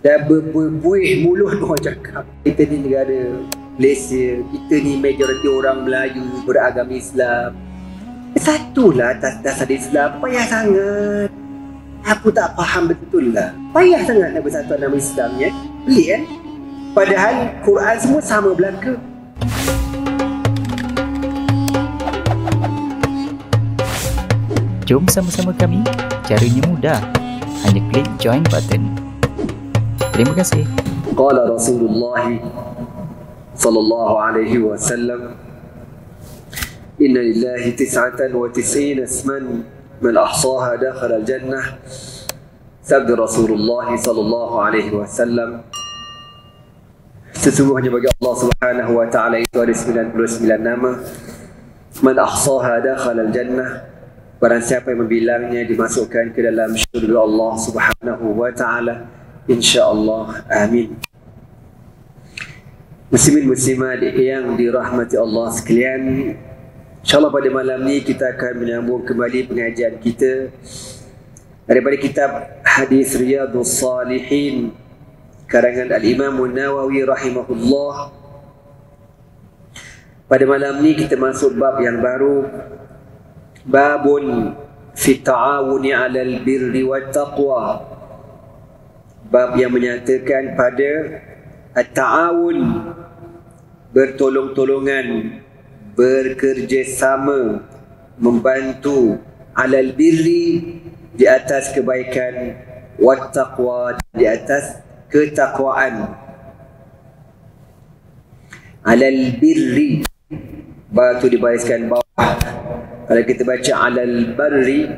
dah berbuih mulut orang cakap kita ni negara Malaysia, kita ni majoriti orang Melayu beragama Islam. Satulah atas dasar Islam, payah sangat. Aku tak faham betul lah. Payah sangat nak bersatuan nama Islam ya. Pelik kan? Padahal Quran semua sama belaka. Jom sama-sama kami. Caranya mudah. Hanya klik join button. Terima kasih. Qala Rasulullah sallallahu alaihi wasallam, inna lillahi 99 isman man ahsaha dakhala al-jannah. Sabda Rasulullah sallallahu alaihi wasallam, sesungguhnya bagi Allah Subhanahu wa taala itu ada 99 nama. Man ahsaha dakhala al-jannah, barang siapa yang membilangnya dimasukkan ke dalam syurga Allah Subhanahu wa taala, insya-Allah. Amin. Muslimin muslimat yang dirahmati Allah sekalian, insya-Allah pada malam ni kita akan menyambung kembali pengajian kita daripada kitab Hadis Riyadhus Salihin karangan Al-Imam An-Nawawi rahimahullah. Pada malam ni kita masuk bab yang baru, babun fi ta'awuni 'alal birri wat taqwa. Bab yang menyatakan pada at-ta'awun, bertolong-tolongan, bekerjasama, membantu, 'alal birri, di atas kebaikan, wat taqwa, di atas ketakwaan. 'Alal birri, ba tu dibariskan bawah. Kalau kita baca 'alal barri,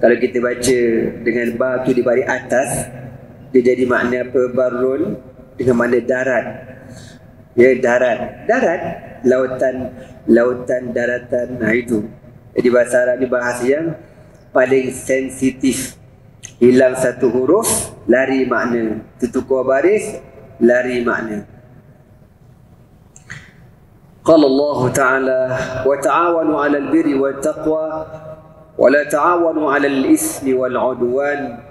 kalau kita baca dengan ba tu dibaris atas, dia jadi makna apa? Barun dengan makna darat. Ya, darat. Darat, lautan, lautan, daratan. Nah itu. Jadi bahasa Arab ni bahasa yang paling sensitif. Hilang satu huruf, lari makna. Tertukar baris, lari makna. Qala Allah Ta'ala, wa ta'awanu 'alal birri wat taqwa wa la ta'awanu 'alal ismi wal 'udwan.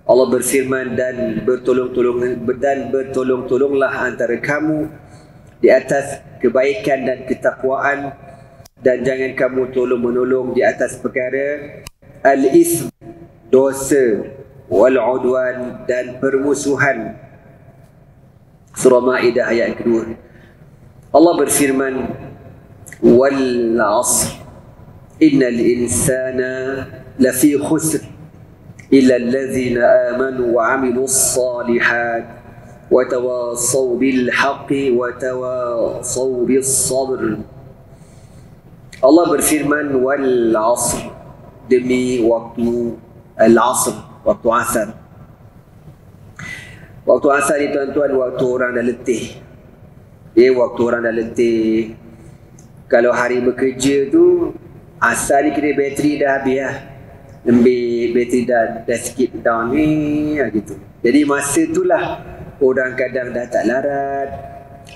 Allah berfirman, dan bertolong-tolonglah antara kamu di atas kebaikan dan ketakwaan, dan jangan kamu tolong-menolong di atas perkara al-ism, dosa, wal 'udwan, dan permusuhan. Surah Maidah ayat kedua. Allah berfirman, wal 'asr innal insana lafi khusr illa allazina amanu wa 'amilus salihat wa tawassaw bil haqqi wa tawassaw bis sabr. Allah berfirman, wal 'asr, demi waktu al-'asr, waktu asar. Waktu asar ni tuan-tuan, waktu orang dah letih. Ya, waktu orang dah letih. Kalau hari bekerja tu, asar ni kira bateri dah habis lah. Lembik, bateri dah sikit down ni gitu. Jadi masa itulah orang kadang dah tak larat,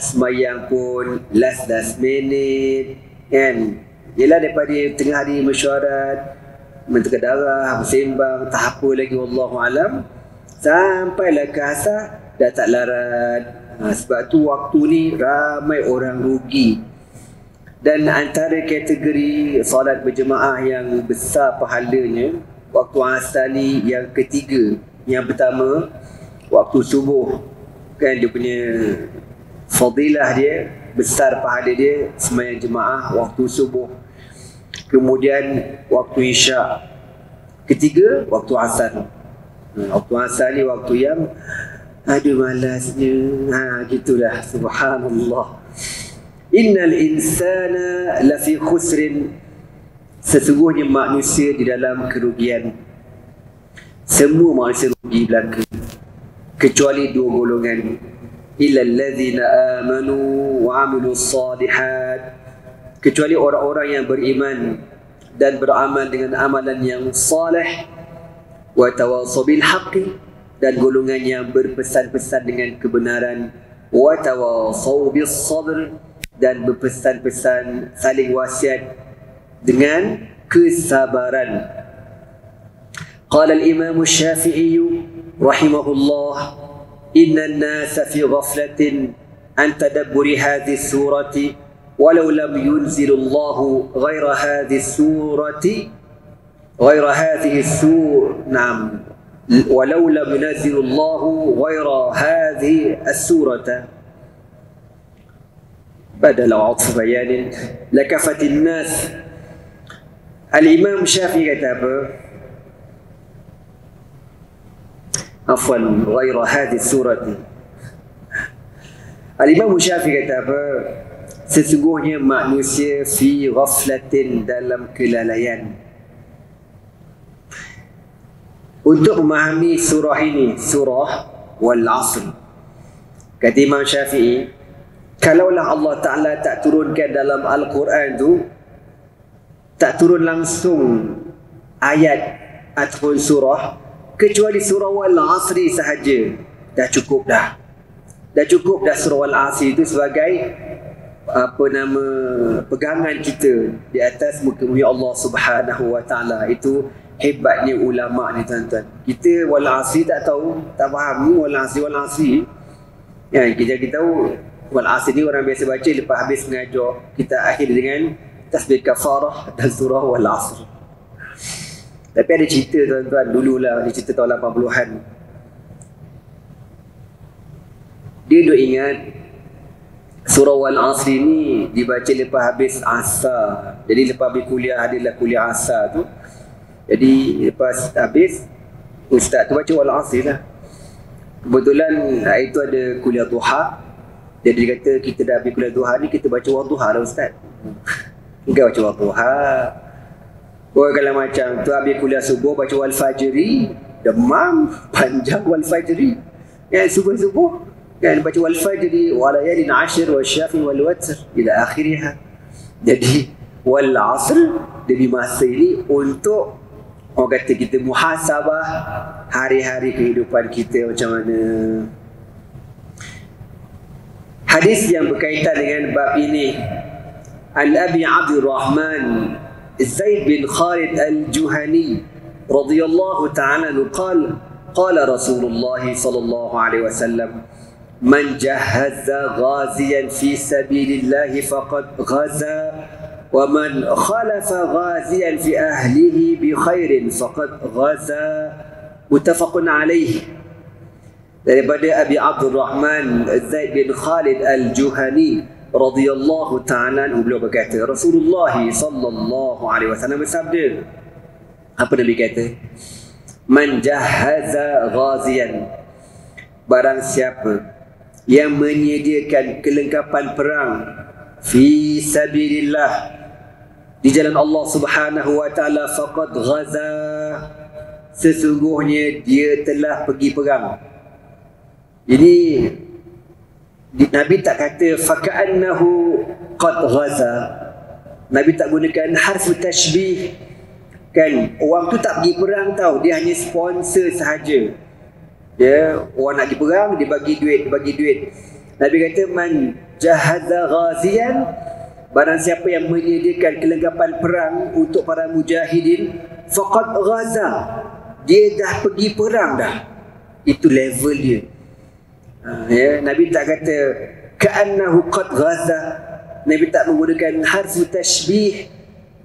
semayang pun last minute kan. Yelah, daripada tengah hari mesyuarat, mentukar darah, bersembang, tak apa lagi, wallahualam, sampailah ke asar dah tak larat. Sebab tu waktu ni ramai orang rugi. Dan antara kategori solat berjemaah yang besar pahalanya, waktu asar ni yang ketiga. Yang pertama, waktu subuh. Kan dia punya fadilah dia, besar pahala dia, sembahyang jemaah waktu subuh. Kemudian waktu isyak. Ketiga, waktu asar. Waktu asar ni waktu yang aduh malasnya. Gitulah, subhanallah. Innal insana lafi khusrin, sesungguhnya manusia di dalam kerugian. Semua manusia rugi belaka, kecuali dua golongan. Illa allazina amanu wa 'amilus salihat, kecuali orang-orang yang beriman dan beramal dengan amalan yang saleh. Wa tawassaw bil haqqi, dan golongan yang berpesan-pesan dengan kebenaran. Wa tawassaw bis sabr, dan berpesan-pesan, saling wasiat dengan kesabaran. Qala al-Imam Syafi'i rahimahullah, inna an-nasa fi ghaflatin an tadabburi hadhihi surati walau lam yunzil Allah ghaira hadhihi surati ghaira hadhihi na'am walau lam yunzil Allah ghaira hadhihi as-surata badal 'athf bayan lakafat an-nas. Al-Imam Syafi'i kata apa? Afwan, ghaira hadhihi surati. Al-Imam Syafi'i kata apa? Sesungguhnya manusia fi ghaflatin, dalam kelalaian. Untuk memahami surah ini, surah Wal 'Asr, kata Imam Syafi'i, kalaulah Allah Ta'ala tak turunkan dalam Al-Quran tu, tak turun langsung ayat ataupun surah, kecuali surah Wal 'Asri sahaja, dah cukup dah. Dah cukup dah surah Wal 'Asri itu sebagai pegangan kita di atas muka bumi Allah Subhanahu wa Ta'ala. Itu hebatnya ulama ni tuan-tuan. Kita Wal 'Asri tak tahu, tak faham Wal 'Asri. Ya, kita tahu Wal 'Asri ni orang biasa baca lepas habis mengajar. Kita akhir dengan tasbih kafarah dan surah Wal 'Asr. Tapi ada cerita tuan-tuan, dululah, ada cerita tahun 80-an. Dia duk ingat surah Wal 'Asr ni dibaca lepas habis asar. Jadi lepas habis kuliah, adalah kuliah asar tu. Jadi lepas habis, ustaz tu baca Wal 'Asr lah. Kebetulan hari tu ada kuliah duha. Jadi dia kata, kita dah habis kuliah duha ni, kita baca Wal Duha lah ustaz. Enggak baca Wal Duha. Oh, kalau macam tu habis kuliah subuh baca Wal Fajri, demam panjang Wal Fajri. Ya, subuh-subuh kan baca Wal Fajri wa layalin 'ashr wa syafi wal watr ila akhirnya. Jadi Wal 'Asr demi masa ini untuk orang kata kita muhasabah hari-hari kehidupan kita macam mana. Hadis yang berkaitan dengan bab ini, An Abi Abdurrahman Zaid bin Khalid Al-Juhani radhiyallahu ta'ala anhu qala Rasulullah sallallahu alaihi wasallam, man jahazza ghaziyan fi sabilillah faqad ghaza wa man khalafa ghaziyan fi ahlihi bi khairin faqad ghaza. Muttafaqun alaih. Daripada Abi Abdurrahman Zaid bin Khalid Al-Juhani radhiyallahu ta'ala anhu, beliau berkata, Rasulullah sallallahu alaihi wasallam bersabda, apa Nabi kata? Man jahaza ghaziyan, barang siapa yang menyediakan kelengkapan perang fi sabilillah, di jalan Allah Subhanahu wa Ta'ala, faqad ghaza, sesungguhnya dia telah pergi perang. Ini Nabi tak kata faka'annahu qad ghaza. Nabi tak gunakan harfu tashbih. Kan, orang tu tak pergi perang tau, dia hanya sponsor sahaja. Ya, orang nak pergi perang, dia bagi duit. Nabi kata man jahaza ghaziyan, barang siapa yang menyediakan kelengkapan perang untuk para mujahidin, faqad ghaza, dia dah pergi perang dah. Itu level dia. Ya, Nabi tak kata ka'annahu qad ghaza. Nabi tak menggunakan harfu tashbih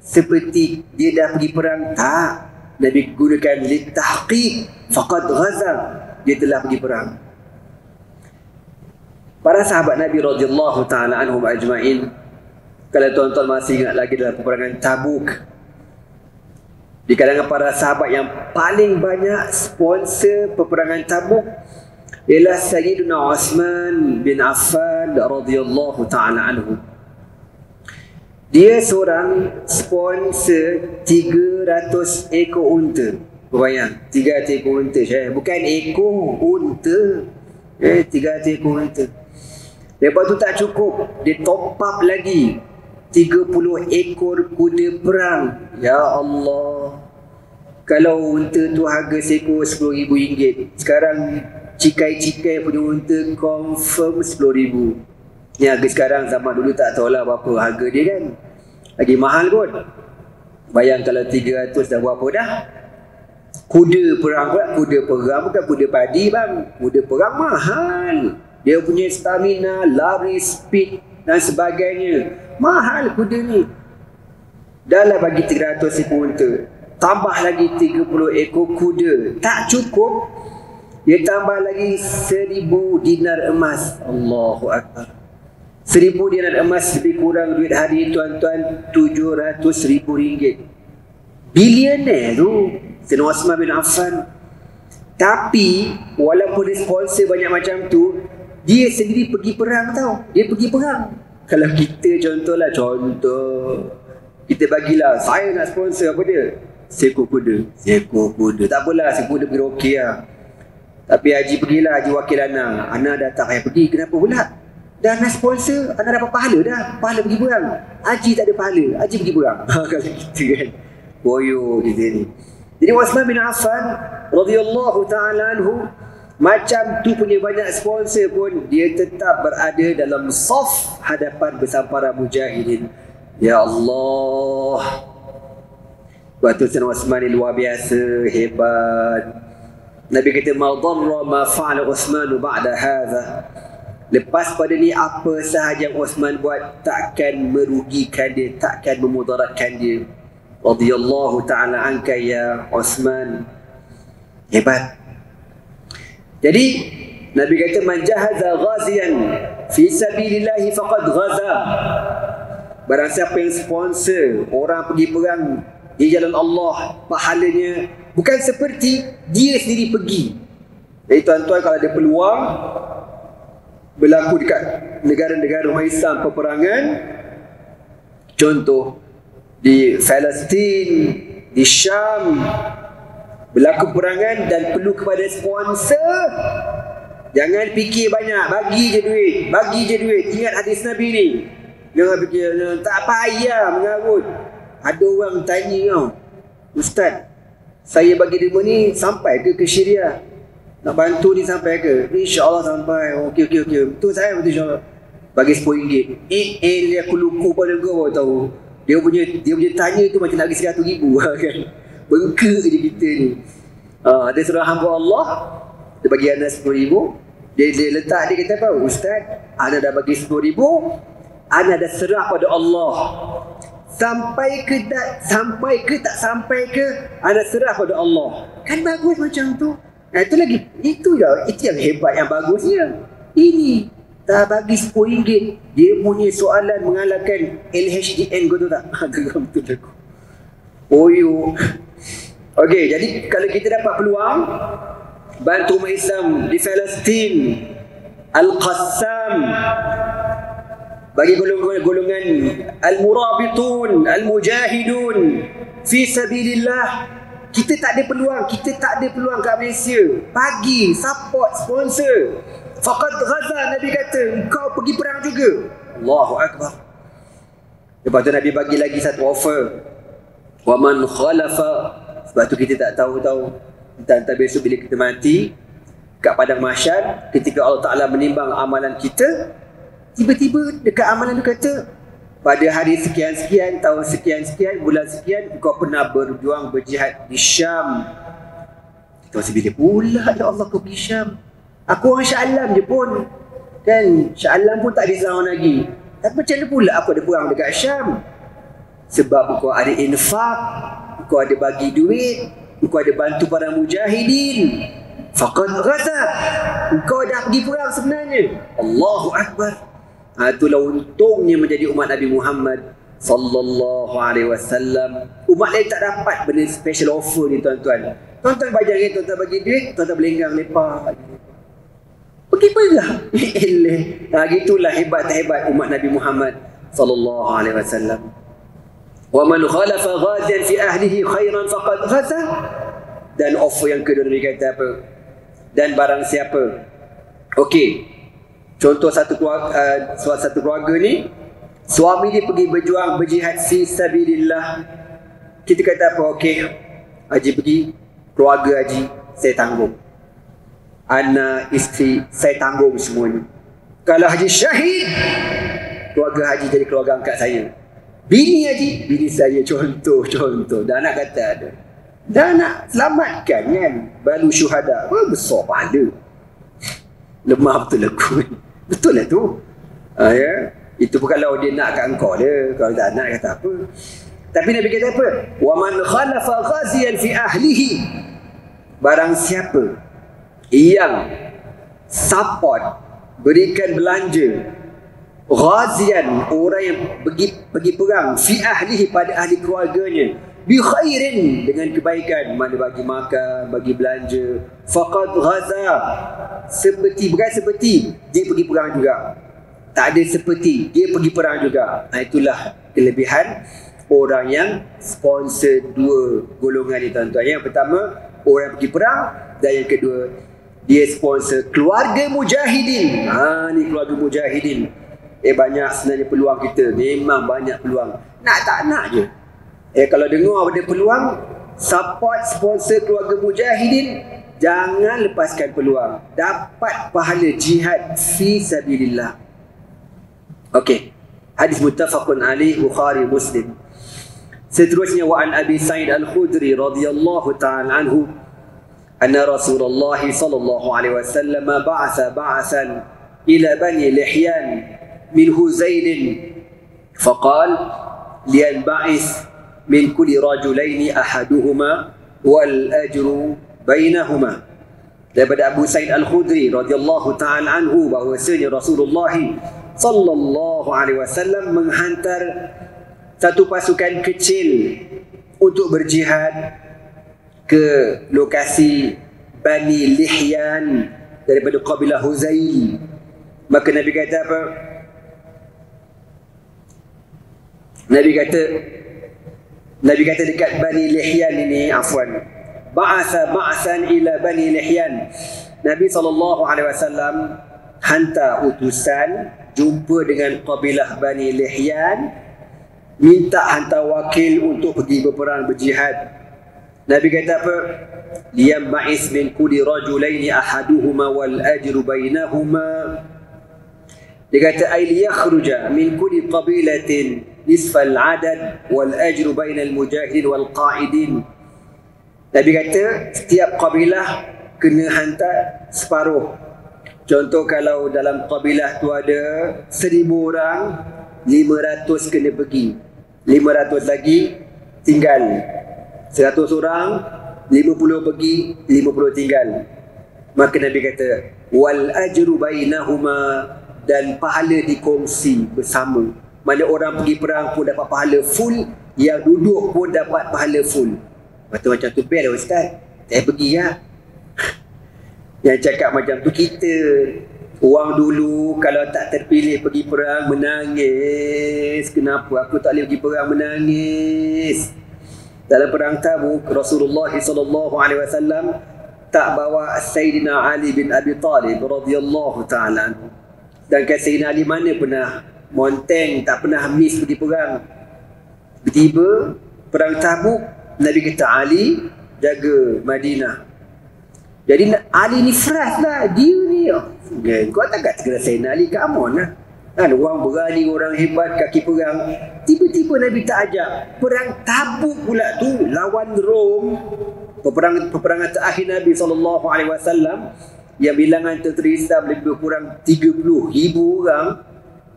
seperti dia dah pergi perang. Tak, Nabi gunakan litahqiq, faqad ghaza, dia telah pergi perang. Para sahabat Nabi radhiyallahu ta'ala anhum ajma'in, kalau tuan-tuan masih ingat lagi dalam peperangan Tabuk, di kalangan para sahabat yang paling banyak sponsor peperangan Tabuk ialah Sayyidina Uthman bin Affan radhiyallahu ta'ala anhu. Dia seorang sponsor 300 ekor unta. Bayang, 300 ekor unta, bukan ekor unta. 300 ekor unta. Lepas tu tak cukup, dia top up lagi 30 ekor kuda perang. Ya Allah, kalau unta tu harga seekor RM10,000, sekarang cikai-cikai punya unta confirm RM10,000. Ni harga sekarang, zaman dulu tak tahulah berapa harga dia kan, lagi mahal kot. Bayang kalau 300 dah berapa dah? Kuda perang pula, kuda perang bukan kuda padi bang. Kuda perang mahal. Dia punya stamina, lari, speed dan sebagainya. Mahal kuda ni. Dah lah bagi 300 ekor unta. Tambah lagi 30 ekor kuda. Tak cukup. Dia tambah lagi 1000 dinar emas. Allahu Akbar. 1000 dinar emas lebih kurang duit hari tuan-tuan 700,000 ringgit. Bilioner tu Sayyidina Osman bin Affan. Tapi walaupun dia sponsor banyak macam tu, dia sendiri pergi perang tau. Dia pergi perang. Kalau kita contoh kita bagilah, saya nak sponsor apa dia? Seekor kuda. Tak apalah, seekor kuda pergi okey lah. Tapi Haji pergilah, Haji wakil Ana dah tak payah pergi. Kenapa pula? Dah nak sponsor, Ana dapat pahala dah. Pahala pergi perang. Haji tak ada pahala, Haji pergi perang. Kalau kita kan boyo kita ni. Jadi Uthman bin Affan radhiyallahu ta'ala anhu, macam tu punya banyak sponsor pun, dia tetap berada dalam saf hadapan bersama para mujahidin. Ya Allah. Waktu Sayyidina Uthman ni luar biasa, hebat. Nabi kata, ma dharra ma fa'ala Uthman ba'da hadha. Lepas pada ni apa sahaja yang Uthman buat takkan merugikan dia, takkan memudaratkan dia. Radhiyallahu ta'ala anka ya Uthman. Hebat. Jadi Nabi kata, man jahaza ghaziyan fi sabilillahi faqad ghaza. Barang siapa yang sponsor orang pergi perang di jalan Allah, pahalanya bukan seperti dia sendiri pergi. Jadi tuan-tuan, kalau ada peluang berlaku dekat negara-negara umat Islam peperangan, contoh di Palestin, di Syam, berlaku perangan dan perlu kepada sponsor, jangan fikir banyak, bagi je duit. Ingat hadis Nabi ni. Jangan fikir tak payah mengarut. Ada orang tanya kau, Ustaz, saya bagi derma ni sampai ke Syria? Nak bantu ni sampai ke? InsyaAllah sampai. Okey. Betul saya, betul insyaAllah. Bagi RM10. Dia aku luku pada kau tahu. Dia punya tanya tu macam nak bagi 100,000 kan. Bengke je kita ni. Ada seorang hamba Allah, dia bagi anda 10,000. Dia letak, dia kata apa? Ustaz, anda dah bagi 10,000, anda dah serah pada Allah. Sampai ke tak sampai ke, anda serah pada Allah. Kan bagus macam tu. Itu lagi, itu yang hebat, yang bagusnya. Ini tak bagi RM10, dia punya soalan mengalahkan LHDN, kau tahu tak? Betul aku. Okey, jadi kalau kita dapat peluang bantu umat Islam di Palestin, Al-Qassam, bagi golongan Al-Murabitun, Al-Mujahidun fi sabilillah, kita tak ada peluang kat Malaysia, bagi support, sponsor. Faqad ghaza, Nabi kata, kau pergi perang juga. Allahu Akbar. Lepas tu Nabi bagi lagi satu offer. Wa man khalafa. Sebab tu kita tak tahu entah besok bila kita mati kat padang mahsyar, ketika Allah Ta'ala menimbang amalan kita, tiba-tiba dekat amalan tu kata, pada hari sekian-sekian, tahun sekian-sekian, bulan sekian, kau pernah berjuang, berjihad di Syam. Kita masih bila pula ya Allah kau pergi Syam? Aku orang Shah Alam je pun. Kan Shah Alam pun tak ada Islam lagi. Tapi macam mana pula aku ada perang dekat Syam? Sebab kau ada infak, kau ada bagi duit, kau ada bantu para mujahidin. Faqad ghaza, kau dah pergi perang sebenarnya. Allahu Akbar. Itulah untungnya menjadi umat Nabi Muhammad sallallahu alaihi wasallam. Umat lain tak dapat benda special offer ni tuan-tuan. Tuan-tuan bayar, tuan-tuan bagi duit, tuan-tuan berlenggang lepak. Pergi perang. Gitulah hebat umat Nabi Muhammad sallallahu alaihi wasallam. Wa man khalafa ghazian fi ahlihi khairan faqad ghaza. Dan offer yang kedua Nabi kata apa? Dan barang siapa, okey, contoh satu keluarga ni, suami dia pergi berjuang, berjihad fi sabilillah. Kita kata apa? Okey, Haji pergi, keluarga Haji saya tanggung, anak, isteri saya tanggung semuanya. Kalau Haji syahid, keluarga Haji jadi keluarga angkat saya. Bini Haji, bini saya, contoh. Dan anak kata ada. dah nak selamatkan kan. Balu syuhada, besar pahala. Lemah betul aku. Betul lah tu. Ya. Itu pun kalau dia nak kat engkau dia. Kalau tak nak kata apa. Tapi Nabi kata apa? Wa man khalafa ghaziyan fi ahlihi. Barang siapa yang support, berikan belanja ghaziyan, orang yang pergi perang, fi ahlihi, pada ahli keluarganya, bi khairin, dengan kebaikan, mana bagi makan, bagi belanja, faqad ghaza, bukan seperti dia pergi perang juga, tak ada seperti dia pergi perang juga. Itulah kelebihan orang yang sponsor dua golongan ni tuan-tuan. Yang pertama, orang yang pergi perang, dan yang kedua, dia sponsor keluarga mujahidin. Ni keluarga mujahidin. Banyak sebenarnya peluang kita. Memang banyak peluang. Nak tak nak je. Kalau dengar ada peluang, support, sponsor keluarga mujahidin, jangan lepaskan peluang. Dapat pahala jihad fi sabilillah. Okey. Hadis muttafaqun alaih, Bukhari Muslim. Seterusnya, wa an Abi Sa'id Al-Khudri radhiyallahu ta'ala anhu anna Rasulullah sallallahu alaihi wasallam ba'athan ila Bani Lihyan min Huzail faqal liyanba'is min kulli rajulaini ahaduhuma wal ajru bainahuma. Daripada Abu Sa'id Al-Khudri radhiyallahu ta'ala anhu bahwasanya Rasulullah sallallahu alaihi wasallam menghantar satu pasukan kecil untuk berjihad ke lokasi Bani Lihyan daripada kabilah Huzail. Maka Nabi kata apa? Nabi kata dekat Bani Lihyan ini, ba'asan ila Bani Lihyan. Nabi SAW hantar utusan jumpa dengan kabilah Bani Lihyan, minta hantar wakil untuk pergi berperang, berjihad. Nabi kata apa? Liyam ba'is min kulli rajulaini ahaduhuma wal ajru bainahuma. Dia kata ay liyakhruja min kulli qabilatin nisfal adad wal ajru bainal mujahidin wal qa'idin. Nabi kata setiap kabilah kena hantar separuh. Contoh kalau dalam kabilah tu ada 1000 orang, 500 kena pergi, 500 lagi tinggal. 100 orang, 50 pergi, 50 tinggal. Maka Nabi kata wal ajru bainahuma, dan pahala dikongsi bersama. Mana orang pergi perang pun dapat pahala full, yang duduk pun dapat pahala full. Macam tu bel ustaz. Saya pergi ya. Yang cakap macam tu kita. Orang dulu kalau tak terpilih pergi perang menangis. Kenapa aku tak boleh pergi perang? Menangis. Dalam perang Tabuk, Rasulullah SAW tak bawa Sayyidina Ali bin Abi Talib radhiyallahu ta'ala anhu. Dan Sayyidina Ali mana pernah monteng, tak pernah miss pergi perang. Tiba perang Tabuk, Nabi kata Ali jaga Madinah. Jadi Ali ni fresh lah, dia ni. Kau tak kata Sayyidina Ali, come on lah. Orang berani, orang hebat, kaki perang. Tiba-tiba Nabi tak ajak. Perang Tabuk pula tu lawan Rom. Peperangan terakhir Nabi SAW, yang bilangan tentera Islam lebih kurang 30,000 orang.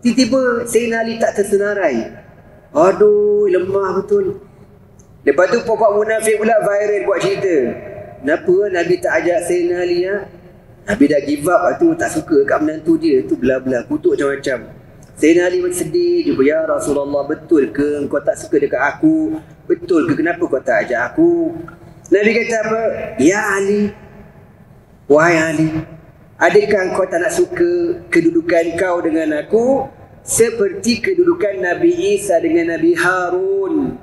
Tiba-tiba Sayyidina Ali tak tersenarai. Aduh, lemah betul. Lepas tu Pak Munafik pula viral buat cerita. Kenapa Nabi tak ajak Sayyidina Ali ya? Nabi dah give up tu, tak suka kat menantu dia tu, belah-belah, kutuk macam-macam. Sayyidina Ali macam sedih je, ya Rasulullah, betul ke kau tak suka dekat aku? Betul ke kenapa kau tak ajak aku? Nabi kata apa? Ya Ali, wahai Ali, adakah kau tak nak suka kedudukan kau dengan aku seperti kedudukan Nabi Isa dengan Nabi Harun?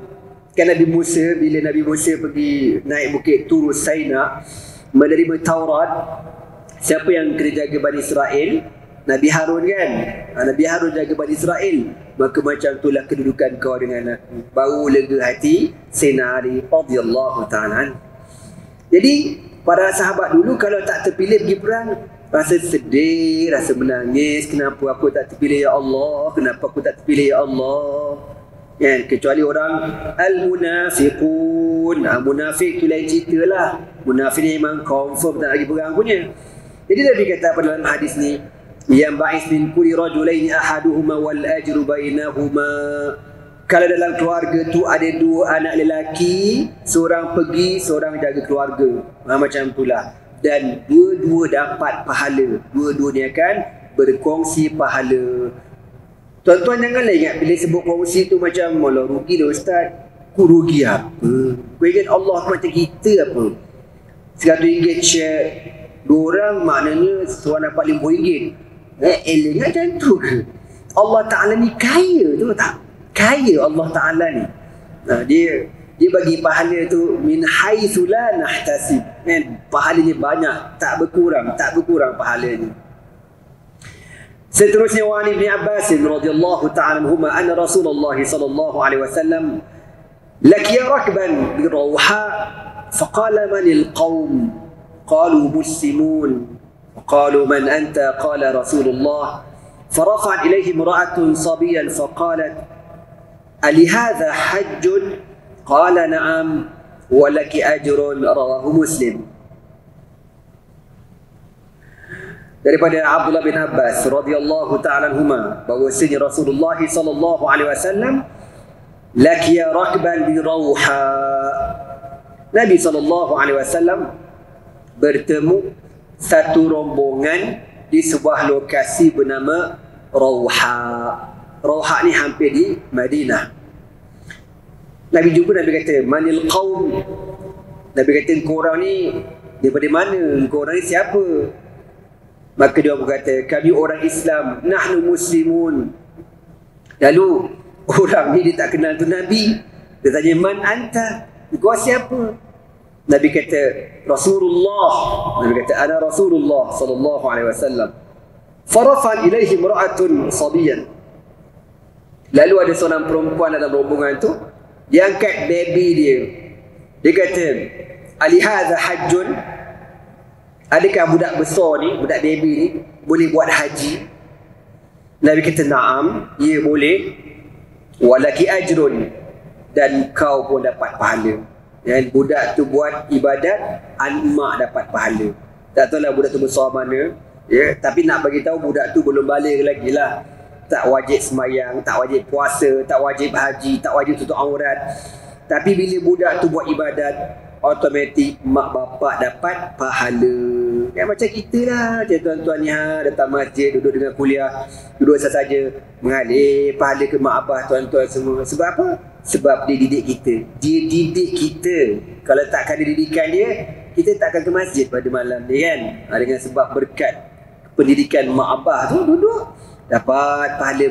Kan Nabi Musa, bila Nabi Musa pergi naik bukit Tur Saina menerima Taurat, siapa yang kena jaga Bani Israel? Nabi Harun kan? Nabi Harun jaga Bani Israel. Maka macam itulah kedudukan kau dengan aku. Baru lega hati Sayyidina Ali radhiyallahu ta'ala. Jadi para sahabat dulu kalau tak terpilih pergi perang, rasa sedih, rasa menangis. Kenapa aku tak terpilih ya Allah? Kenapa aku tak terpilih ya Allah? Kecuali orang al-munafiqun munafiqun. Munafik tu lain cerita lah. Munafik ni memang confirm tak lagi perang punya. Jadi Nabi kata pada dalam hadis ni, yang ba'is min kulli rajulaini ahaduhuma wal ajru bainahuma. Kalau dalam keluarga tu ada dua anak lelaki, seorang pergi, seorang jaga keluarga. Macam itulah. Dan dua-dua dapat pahala. Dua-dua ni akan berkongsi pahala. Tuan-tuan janganlah ingat bila sebut kongsi tu macam malah rugi dah ustaz. Ku rugi apa? Kau ingat Allah macam kita apa? RM100 share. Diorang maknanya seorang dapat RM50. Eling macam tu ke? Allah Ta'ala ni kaya tu tak? Kaya Allah Ta'ala ni. Dia bagi pahala tu min haitsu la nahtasib. Pahalanya banyak, tak berkurang pahalanya. Seterusnya wa Ibn Abbas radhiyallahu ta'ala anhuma anna Rasulullah sallallahu alaihi wasallam laqiya rakban bi Rawha faqala man al-qaum qalu muslimun qalu man anta qala Rasulullah فرفعت إليه امرأة صبيا فقالت ألهذا حج قال نعم ولك أجر رواه مسلم. Daripada Abdullah bin Abbas radhiyallahu ta'ala anhuma bahwasanya Rasulullah sallallahu alaihi wasallam laqiya rakban bi Rawha. Nabi sallallahu alaihi wasallam bertemu satu rombongan di sebuah lokasi bernama Rawha. Rawha ni hampir di Madinah. Nabi jumpa, Nabi kata, "Manil qaum?" Nabi kata, "Korang ni daripada mana? Korang ni siapa?" Maka dia berkata, "Kami orang Islam, nahnu muslimun." Lalu orang ni dia tak kenal tu Nabi. Dia tanya, "Man anta?" Kau siapa? Nabi kata, "Rasulullah." Nabi kata, "Ana Rasulullah sallallahu alaihi wasallam." Farafan ilaihi imra'atun sabiyan. Lalu ada seorang perempuan dalam rombongan tu, dia angkat baby dia. Dia kata, "Alihadha hajjun?" Adakah budak besar ni, budak baby ni boleh buat haji? Nabi kata, "Na'am, ya boleh. Walaki ajrun." Dan kau pun dapat pahala. Yang budak tu buat ibadat, mak dapat pahala. Tak tahulah budak tu besar mana, ya, tapi nak bagi tahu budak tu belum balik lagi lah. Tak wajib semayang, tak wajib puasa, tak wajib haji, tak wajib tutup aurat. Tapi bila budak tu buat ibadat, automatik mak bapak dapat pahala. Ya, macam kita lah, macam tuan-tuan ni datang masjid, duduk dengan kuliah, duduk saja mengalir pahala ke mak abah tuan-tuan semua. Sebab apa? Sebab dia didik kita. Dia didik kita. Kalau takkan dia didikan dia, kita takkan ke masjid pada malam ni kan. Dengan sebab berkat pendidikan mak abah tu, duduk dapat pahala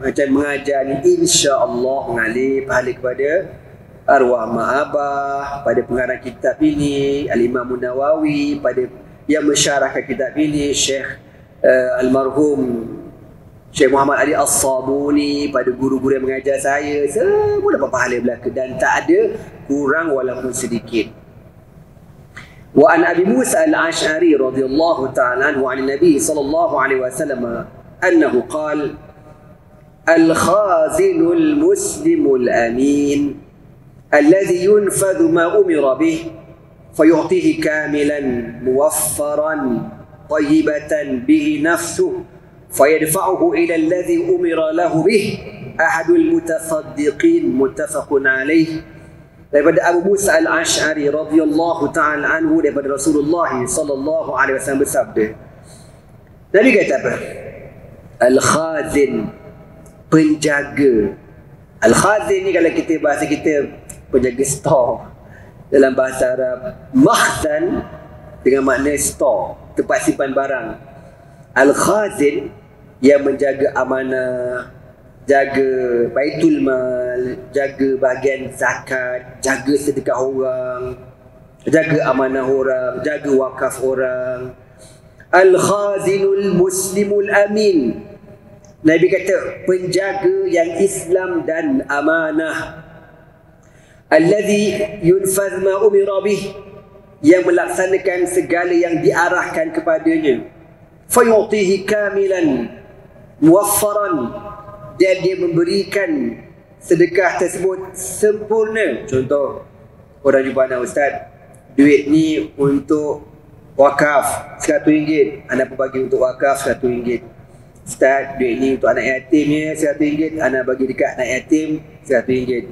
macam mengajar ni, insya-Allah mengalir pahala kepada arwah mak abah, pada pengarang kitab ini Al-Imam Nawawi, pada yang mensyarahkan kitab ini Syekh almarhum Syekh Muhammad Ali As-Sabuni, pada guru-guru yang mengajar saya, semua dapat pahala belaka dan tak ada kurang walaupun sedikit. Wa an Abi Musa Al-Ash'ari radhiyallahu ta'ala anhu 'an Nabi sallallahu alaihi wasallam annahu qala al-khazinul muslimul amin الذي ينفذ ما أمر به فيعطيه كاملا موفرا طيبة به نفسه فيدفعه إلى الذي أمر له به أحد المتصدقين متفق عليه. Daripada Abu Musa Al-Ash'ari radhiyallahu ta'ala anhu, daripada Rasulullah sallallahu alaihi wasallam bersabda. Nabi kata apa? Al-khazin, penjaga. Al-khazin ni kalau kita bahasa kita, penjaga store. Dalam bahasa Arab, makhzan dengan makna store, tempat simpan barang. Al-khazin yang menjaga amanah, jaga baitul mal, jaga bahagian zakat, jaga sedekah orang, jaga amanah orang, jaga wakaf orang. Al-khazinul muslimul amin. Nabi kata penjaga yang Islam dan amanah. Alladhi yunfaz ma umira bih, yang melaksanakan segala yang diarahkan kepadanya. Fayutihi kamilan muwaffaran, dan dia memberikan sedekah tersebut sempurna. Contoh, orang jumpa anak, ustaz, duit ni untuk wakaf RM100, anak bagi untuk wakaf RM100. Ustaz, duit ni untuk anak yatim ni RM100, anak bagi dekat anak yatim RM100.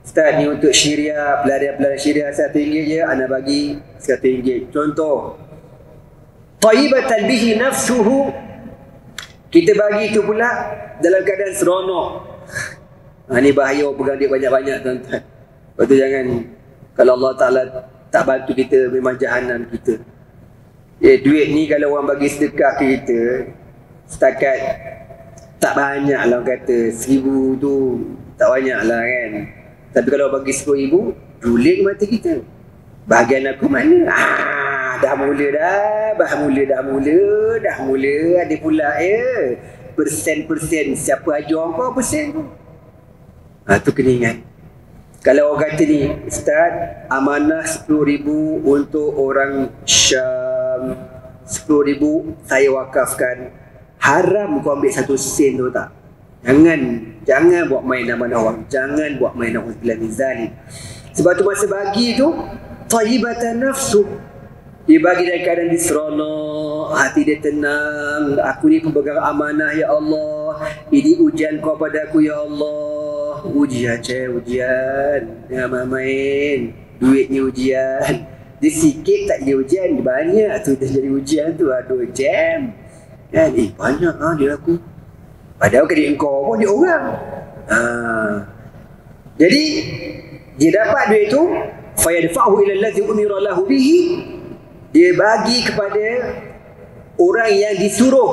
Ustaz, ni untuk syiriah, pelarian syiriah RM100 je, anak bagi RM100. Contoh, taibatan bihi nafsuhu, kita bagi tu pula dalam keadaan seronok. Ni bahaya pegang duit banyak-banyak, tuan-tuan. Lepas tu jangan, kalau Allah Ta'ala tak bantu kita, memang jahanam kita. Duit ni kalau orang bagi sedekah ke kita, setakat tak banyak lah orang kata, 1,000 tu tak banyak lah kan. Tapi kalau bagi 10,000, ruling mata kita. Bahagian aku mana? Dah mula. Ada pula persen-persen. Siapa ajar kau persen tu? Tu kena ingat. Kalau orang kata ni, ustaz, amanah 10,000 untuk orang Syam, 10,000 saya wakafkan. Haram kau ambil 1 sen tu tak? Jangan buat main amanah orang. Jangan buat main na'udzubillah min zalik. Sebab tu masa bagi tu, taibatan nafsu. Dia bagi dalam keadaan dia seronok, hati dia tenang. Aku ni pemegang amanah, ya Allah. Ini ujian kau pada aku, ya Allah. Ujian. Jangan main. Duit ni ujian. Dia sikit tak jadi ujian, banyak tu dia jadi ujian tu. Aduh, jam. Kan? Banyak dia aku. Padahal kena engkau pun dia orang. Jadi dia dapat duit tu, fayadfa'u ila allazi umira lahu bihi. Dia bagi kepada orang yang disuruh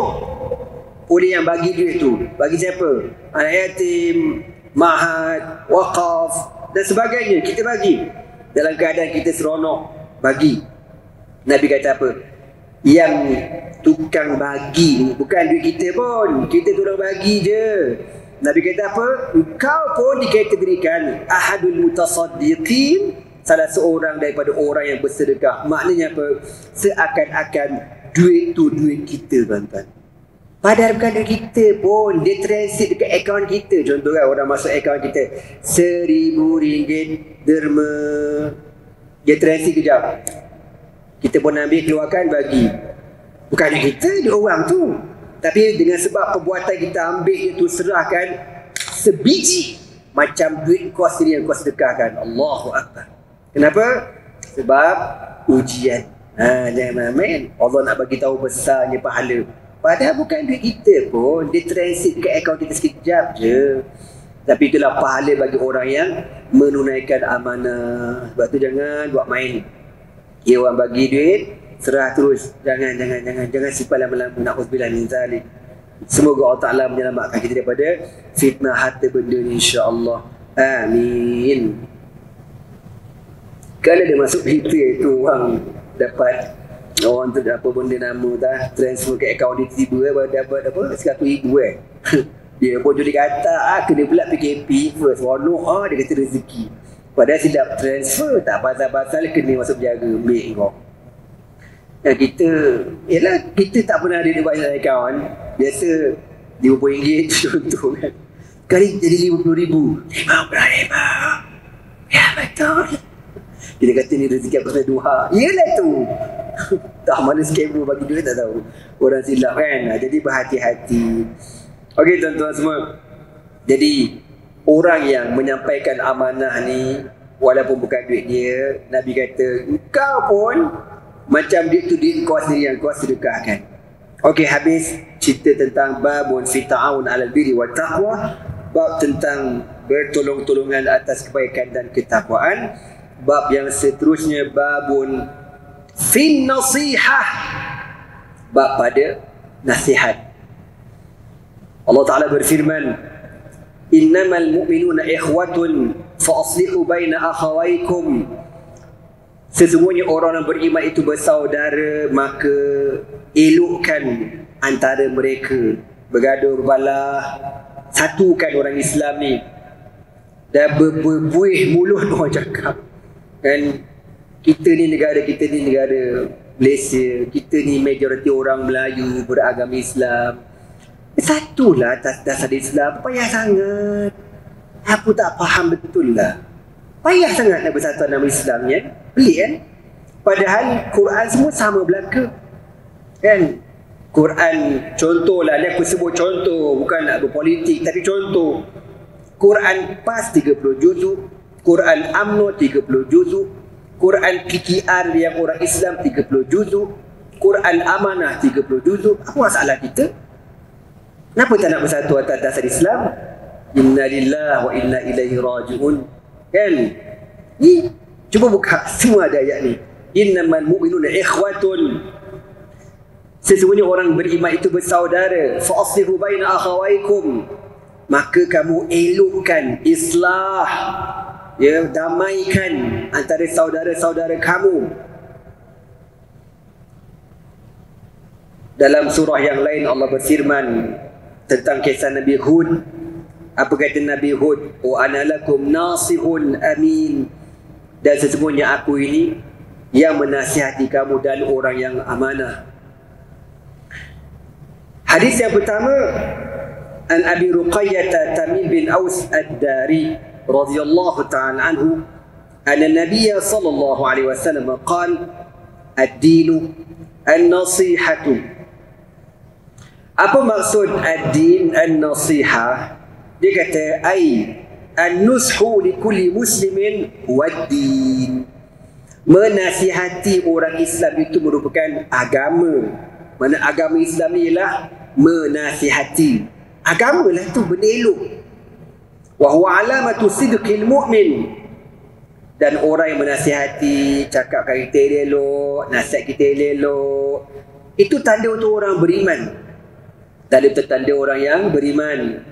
oleh yang bagi duit tu. Bagi siapa? Anak yatim, ma'had, waqaf dan sebagainya. Kita bagi dalam keadaan kita seronok bagi. Nabi kata apa? Yang tukang bagi ni bukan duit kita pun, kita tolong bagi je. Nabi kata apa? Engkau pun dikategorikan ahadul mutasaddiqin, salah seorang daripada orang yang bersedekah. Maknanya apa? Seakan-akan duit tu duit kita, tuan-tuan. Padahal bukan duit kita pun, dia transit dekat akaun kita. Contoh kan, orang masuk akaun kita RM1,000 derma, dia transit kejap, kita pun ambil, keluarkan, bagi. Bukan duit kita, duit orang tu. Tapi dengan sebab perbuatan kita ambil itu, serahkan sebiji macam duit kau sendiri yang kau sedekahkan. Allahu Akbar. Kenapa? Sebab ujian. Jangan main. Allah nak bagi tahu besarnya pahala. Padahal bukan duit kita pun, dia transit ke akaun kita sekejap je. Tapi itulah pahala bagi orang yang menunaikan amanah. Sebab tu jangan buat main. Orang bagi duit, serah terus. Jangan simpan lama-lama. Na'udzubillah min zalik. Semoga Allah Ta'ala menyelamatkan kita daripada fitnah harta benda ni, insya-Allah. Amin. Kalau dia masuk Twitter tu, orang dapat, orang tu apa benda nama dah, transfer ke akaun dia tiba dapat apa, RM100,000 dia pun jadi kata kena pula PKP first, walau dia kata rezeki. Padahal silap transfer, tak pasal-pasal kena masuk penjara, ambil kau. Dan kita tak pernah ada banyak akaun. Biasa RM50 contoh kan, kali jadi RM50,000. Ya betul. Kita kata ni rezeki apa dua. Yelah tu. Tak mana scammer bagi duit tak tahu. Orang silap kan. Jadi berhati-hati. Okey tuan-tuan semua. Jadi orang yang menyampaikan amanah ni, walaupun bukan duit dia, Nabi kata engkau pun macam duit tu duit kau sendiri yang kau sedekahkan. Okey, habis cerita tentang babun fi ta'awun 'alal birri wat taqwa, bab tentang bertolong-tolongan atas kebaikan dan ketakwaan. Bab yang seterusnya babun fin nasihah, bab pada nasihat. Allah Ta'ala berfirman, innamal mu'minuna ikhwatun fa aslihu baina akhawaykum. Sesungguhnya orang yang beriman itu bersaudara, maka elokkan antara mereka. Bergaduh berbalah, satukan orang Islam ni. Dan berbuih mulut orang cakap kan, kita ni negara Malaysia, kita ni majoriti orang Melayu beragama Islam. Satulah atas dasar Islam. Payah sangat. Aku tak faham betul lah. Payah sangat nak bersatu nama Islam ya. Pelik kan? Padahal Quran semua sama belaka. Kan? Quran contohlah, ni aku sebut contoh, bukan nak berpolitik tapi contoh. Quran PAS 30 juzuk, Quran UMNO 30 juzuk, Quran PKR yang orang Islam 30 juzuk, Quran Amanah 30 juzuk. Apa masalah kita? Kenapa tak nak bersatu atas dasar Islam? Inna lillahi wa inna ilaihi raji'un. Kan? Ni cuba buka semua ada ayat ni. Innamal mu'minuna ikhwatun. Sesungguhnya orang beriman itu bersaudara. Fa'aslihu baina akhawaikum. Maka kamu elokkan, islah, ya, damaikan antara saudara-saudara kamu. Dalam surah yang lain Allah berfirman tentang kisah Nabi Hud. Apa kata Nabi Hud? Wa ana lakum nasihun amin. Dan sesungguhnya aku ini yang menasihati kamu dan orang yang amanah. Hadis yang pertama, an Abi Ruqayyah Tamim bin Aus ad-Dari radhiyallahu ta'ala anhu, anna Nabiy sallallahu alaihi wasallam qala ad-dinu an-nasihatu. Apa maksud ad-din an-nasihah? Dia kata ai an-nushu li kulli muslimin wad-din. Menasihati orang Islam itu merupakan agama. Mana agama Islam ni ialah menasihati. Agama lah tu, benda elok. Wa huwa alamatu sidqil mu'min. Dan orang yang menasihati, cakapkan kita elok, nasihat kita elok, itu tanda untuk orang beriman. Tanda orang yang beriman.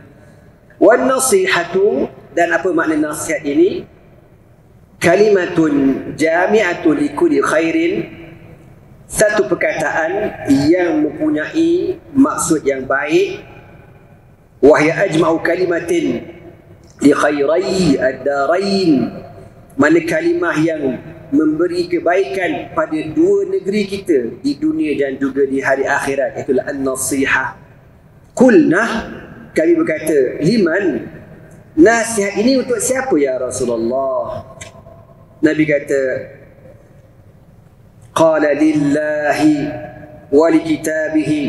Wan nasihatu, dan apa makna nasihat ini? Kalimatun jami'atun likulli khairin. Satu perkataan yang mempunyai maksud yang baik. Wahya ajma'u kalimatin li khairai ad-darain. Mana kalimah yang memberi kebaikan pada dua negeri kita, di dunia dan juga di hari akhirat. Itulah an-nasihah. Qulnah, kami berkata, liman? Nasihat ini untuk siapa ya Rasulullah? Nabi kata, qala lillahi wa li kitabihi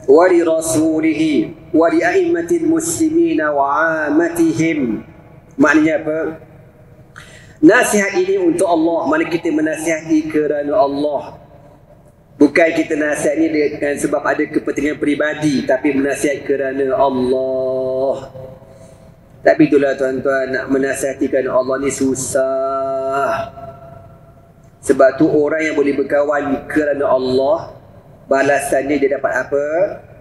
wa li rasulihi wa li a'immatil muslimina wa amatihim. Maknanya apa? Nasihat ini untuk Allah. Mana kita menasihati kerana Allah. Bukan kita nasihat ini dengan sebab ada kepentingan peribadi, tapi menasihat kerana Allah. Tapi itulah tuan-tuan, nak menasihati kerana Allah ni susah. Sebab tu orang yang boleh berkawan kerana Allah, balasannya dia dapat apa?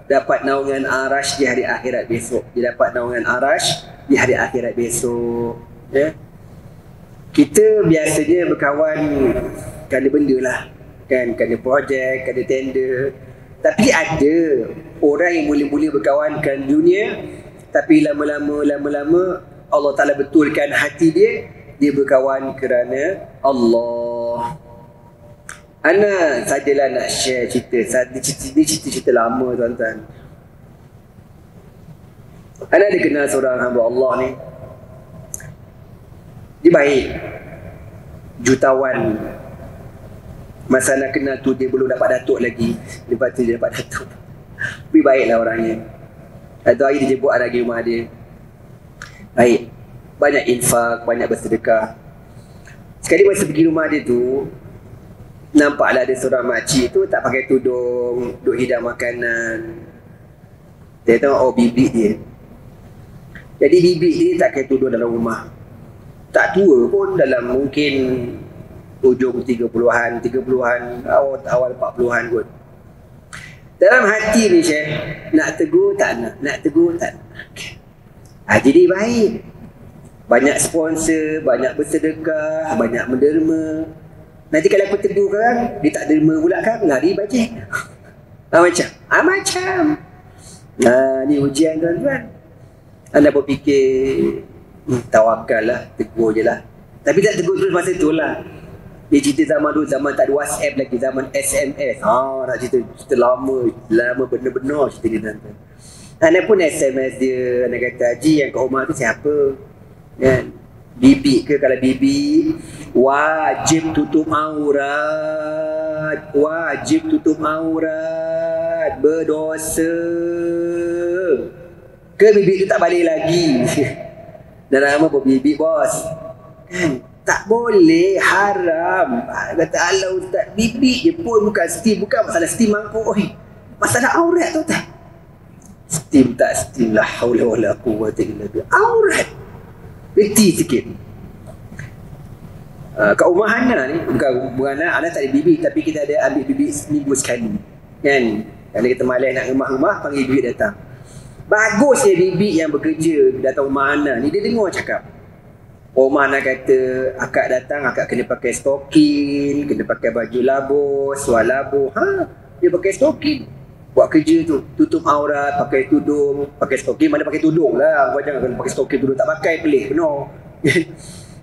Dapat naungan arash di hari akhirat besok. Dia dapat naungan arash di hari akhirat besok. Ya? Kita biasanya berkawan kerana benda lah. Kan, kerana projek, kerana tender. Tapi ada orang yang boleh berkawan kerana dunia, tapi lama-lama Allah Ta'ala betulkan hati dia berkawan kerana Allah. Ana sajalah nak share cerita. Ini cerita lama tuan-tuan. Ana ada kenal seorang hamba Allah ni. Dia baik, jutawan. Masa nak kenal tu dia belum dapat datuk lagi. Lepas tu dia dapat datuk. Tapi baiklah orangnya. Satu hari dia jemput anak pergi rumah dia. Baik, banyak infak, banyak bersedekah. Sekali masa pergi rumah dia tu, nampaklah ada seorang makcik tu tak pakai tudung, duk hidang makanan. Dia tengok, oh bibik dia. Jadi bibik dia tak pakai tudung dalam rumah. Tak tua pun, dalam mungkin ujung 30-an, awal 40-an kot. Dalam hati ni Syekh, nak tegur tak nak, jadi baik. Banyak sponsor, banyak bersedekah, banyak menderma. Nanti kalau aku tegur kan, dia tak derma pula kan, lari bajet. Macam. Ni ujian tuan-tuan. Anda berfikir, tawakal lah, tegur je lah. Tapi tak tegur terus masa tu lah. Dia cerita zaman dulu, zaman tak ada WhatsApp lagi, zaman SMS. Nak cerita lama benar-benar cerita dia tuan-tuan. Anak pun SMS dia, anak kata, Haji yang kat rumah tu siapa? Kan? Bibi ke, kalau bibi wajib tutup aurat, wajib tutup aurat, berdosa. Ke bibi tu tak balik lagi. Dan nama apa bibi bos? Kan? Tak boleh, haram. Kata Allah ustaz, bibi je pun bukan steam, bukan masalah steam mangkuk. Oi, masalah aurat tu tak? Steam tak steam, la haula wala quwwata illa billah. Aurat. Reti sikit. Kat rumah Hana ni, bukan Hana tak ada bibi, tapi kita ada ambil bibi seminggu sekali. Kan? Kalau kita malas nak rumah-rumah, panggil bibi datang. Bagusnya bibi yang bekerja datang rumah Hana ni, dia dengar cakap. Rumah Hana kata, akak datang, akak kena pakai stokin, kena pakai baju labuh, suar labuh. Dia pakai stokin. Buat kerja tu, tutup aurat, pakai tudung, pakai stokin, mana pakai tudung lah. Kau jangan kena pakai stokin, tudung tak pakai, pelik penuh.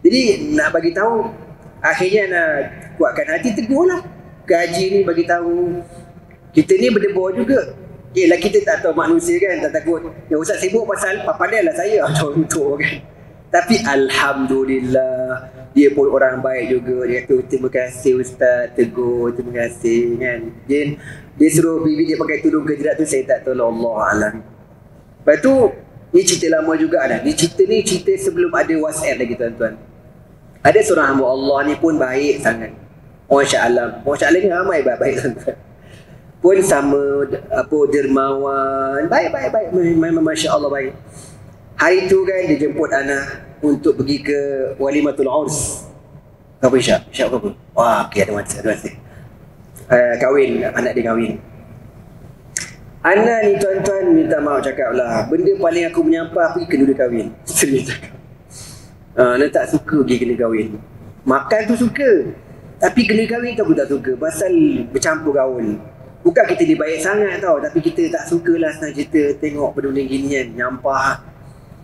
Jadi nak bagi tahu, akhirnya nak kuatkan hati, tegur lah. Gaji ni bagi tahu, kita ni berdebar juga. Yelah, kita tak tahu manusia kan, tak takut. Ya ustaz sibuk pasal pandai lah saya contoh kan. Tapi alhamdulillah, dia pun orang baik juga. Dia kata terima kasih ustaz, tegur, terima kasih kan. Dia suruh bibi dia pakai tudung kejerat tu, saya tak tahu, Allah alam. Lepas tu ni cerita lama juga dah. Ni cerita sebelum ada WhatsApp lagi tuan-tuan. Ada seorang hamba Allah ni pun baik sangat. Masya Allah ni ramai baik tuan-tuan. Pun sama dermawan, baik. Memang Masya Allah baik. Hari tu kan dia jemput Ana untuk pergi ke Walimatul Urs. Apa Isyak? Isyak apa? Wah, okey, ada masa. Kahwin, anak dia kahwin. Ana ni tuan-tuan minta maaf cakap lah, benda paling aku menyampah pergi kena dia kahwin. Serius cakap. Ana tak suka pergi kena kahwin. Makan tu suka, tapi kena kahwin tu aku tak suka. Pasal bercampur gaul. Bukan kita ni baik sangat tau, tapi kita tak sukalah senang cerita tengok benda gini kan, nyampah.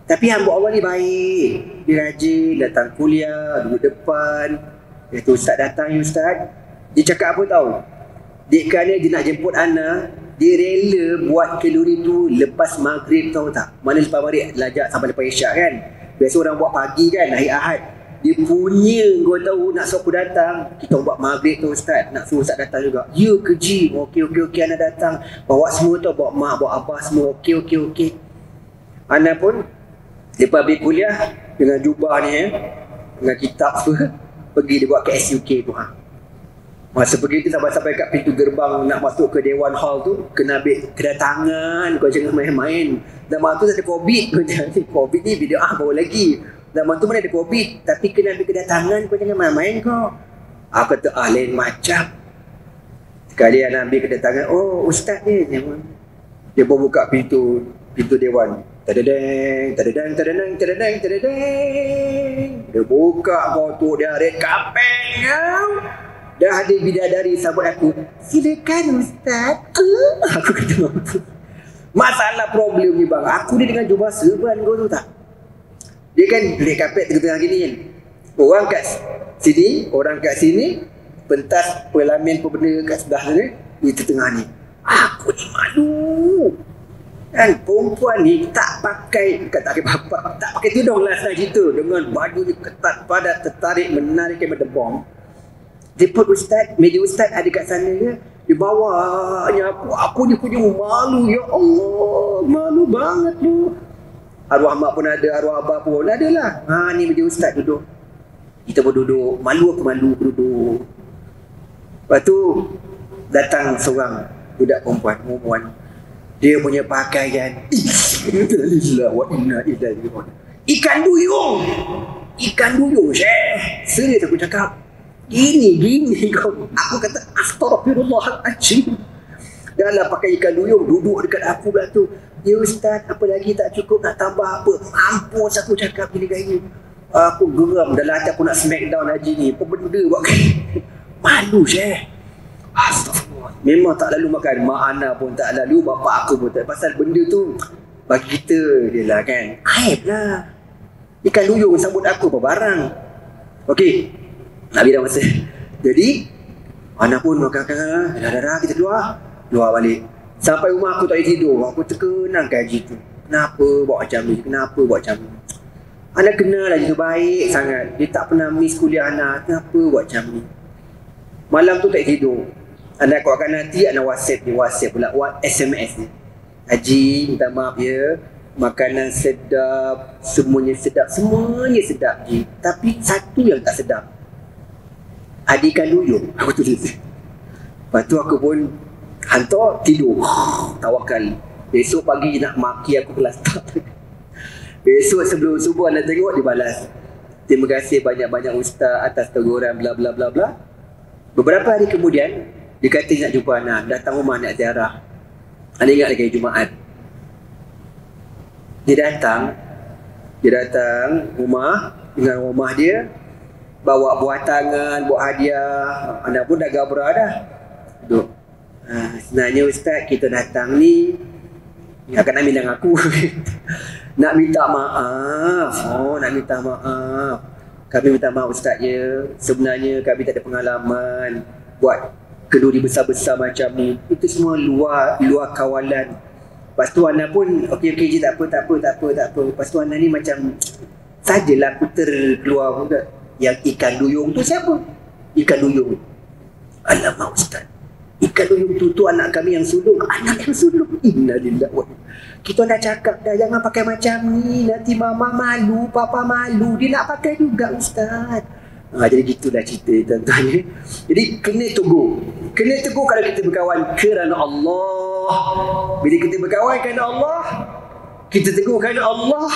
Tapi hamba Allah ni baik. Dia rajin, datang kuliah, duduk depan. Dia tu ustaz datang, ya ustaz. Dia cakap apa tahu? Dek kerana dia nak jemput Ana, dia rela buat kenduri tu lepas maghrib, tahu tak? Mana lepas maghrib lajak sampai lepas isyak kan? Biasa orang buat pagi kan, hari Ahad. Dia punya, kau tahu nak suruh aku datang, kita buat maghrib tu ustaz, nak suruh ustaz datang juga. Ya keji, okey Ana datang. Bawa semua tu, bawa mak, bawa abah semua, okey. Ana pun lepas habis kuliah dengan jubah ni dengan kitab tu, pergi dia buat ke SUK tu. Masa pergi tu sampai kat pintu gerbang nak masuk ke Dewan Hall tu, kena ambil kedatangan, kau jangan main-main. Zaman tu tak ada COVID, kau jangan COVID ni bid'ah baru lagi. Zaman tu mana ada COVID, tapi kena ambil kedatangan, kau jangan main-main kau. Aku kata lain macam. Sekali nak ambil kedatangan, oh ustaz ni. Dia pun buka pintu Dewan. Tadadeng. Dia buka kau tu, dia red carpet kau. Dah ada bidadari sambut aku. Silakan ustaz. Aku kata mampu. Masalah problem ni bang, aku ni dengan jubah serban kau tu tak. Dia kan red carpet tengah-tengah gini kan. Orang kat sini, orang kat sini, pentas pelamin pembenda kat sebelah ni, di tengah ni. Aku ni malu. Kan perempuan ni tak pakai bapak, tak pakai tudung lah senang cerita, dengan baju ni ketat padat, tertarik, menarik kayak bom. Dia pun meja ustaz ada kat sana ya. Dia bawanya aku ni punya malu, ya Allah, malu banget tu. Arwah mak pun ada, arwah abah pun ada lah. Ni meja ustaz duduk. Kita pun duduk, malu duduk. Lepas tu datang seorang budak perempuan. Dia punya pakaian, innalillahi wa inna ilaihi raji'un. Ikan duyung, Syekh. Serius aku cakap. Gini kau. Aku kata astagfirullahaladzim. Dah lah pakai ikan duyung, duduk dekat aku pula tu. Ya ustaz, apa lagi tak cukup, nak tambah apa? Mampus aku cakap gini gaya. Aku geram, dalam hati aku nak smackdown haji ni. Apa benda buat gini? Malu Syekh. Astagfirullah. Memang tak lalu makan. Mak Ana pun tak lalu, bapak aku pun tak. Pasal benda tu bagi kita dia lah kan, aib lah. Ikan duyung sambut aku apa barang. Okey, Nabi dah masa. Jadi Ana pun makan, dah kita keluar balik. Sampai rumah aku tak boleh tidur. Aku terkenang gaji tu. Kenapa buat macam ni? Ana kenal lagi tu baik sangat. Dia tak pernah miss kuliah Ana. Kenapa buat macam ni? Malam tu tak tidur. Ana kuatkan nanti Ana WhatsApp pula. SMS ni. Haji, minta maaf ya. Makanan sedap, semuanya sedap je. Tapi satu yang tak sedap. Adikan duyung, aku tulis. Lepas tu aku pun hantar tidur. Tawakal. Besok pagi nak maki aku kelas tak. Besok sebelum subuh Ana tengok dia balas. Terima kasih banyak-banyak ustaz atas teguran bla bla bla bla. Beberapa hari kemudian dia kata nak jumpa Ana, datang rumah nak ziarah. Ana ingat lagi Jumaat. Dia datang rumah dengan rumah dia, bawa buah tangan, bawa hadiah. Ana pun dah gabra dah. Duk. Sebenarnya ustaz kita datang ni akan ambil dengan aku. Nak minta maaf. Nak minta maaf. Kami minta maaf ustaz ya. Sebenarnya kami tak ada pengalaman buat kenduri besar-besar macam ni. Itu semua luar kawalan. Lepas tu Ana pun okey je, tak apa. Lepas tu Ana ni macam sajalah aku terkeluar pula. Yang ikan duyung tu siapa? Ikan duyung. Alamak ustaz. Ikan duyung tu anak kami yang sulung. Anak yang sulung. Innalillahi wa inna. Kita dah cakap dah jangan pakai macam ni. Nanti mama malu, papa malu. Dia nak pakai juga ustaz. Jadi gitulah cerita tuan-tuan. Jadi kena teguh kalau kita berkawan kerana Allah. Bila kita berkawan kerana Allah, kita teguh kerana Allah,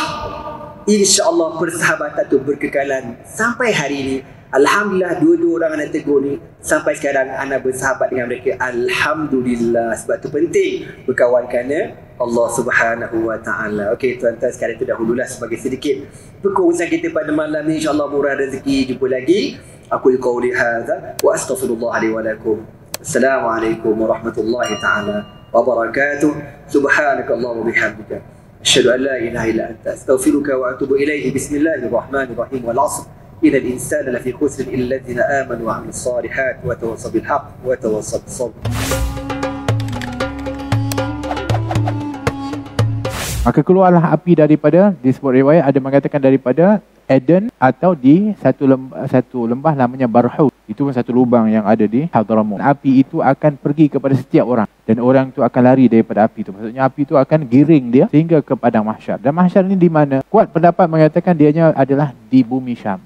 insya-Allah persahabatan tu berkekalan sampai hari ini. Alhamdulillah dua-dua orang anak teguh ni sampai sekarang anak bersahabat dengan mereka. Alhamdulillah. Sebab tu penting berkawan kerana Allah Subhanahu wa taala. Okey tuan-tuan, sekarang itu dahululah sebagai sedikit perkongsian kita pada malam ni. Insya-Allah murah rezeki. Jumpa lagi. Aku qauli hadza wa astaghfirullah li wa lakum. Assalamualaikum warahmatullahi taala wabarakatuh. Subhanakallahumma bihamdika asyhadu an la ilaha illa anta astaghfiruka wa atubu ilaihi. Bismillahirrahmanirrahim. Wal 'asr. إن الإنسان لفي خسر إلا الذين آمنوا وعملوا الصالحات وتواصوا بالحق وتواصوا بالصبر. Maka keluarlah api daripada, disebut riwayat ada mengatakan daripada Eden atau di satu lembah namanya Barhut. Itu satu lubang yang ada di Hadramaut. Api itu akan pergi kepada setiap orang dan orang itu akan lari daripada api itu. Maksudnya api itu akan giring dia sehingga ke padang mahsyar. Dan mahsyar ini di mana? Kuat pendapat mengatakan dianya adalah di bumi Syam.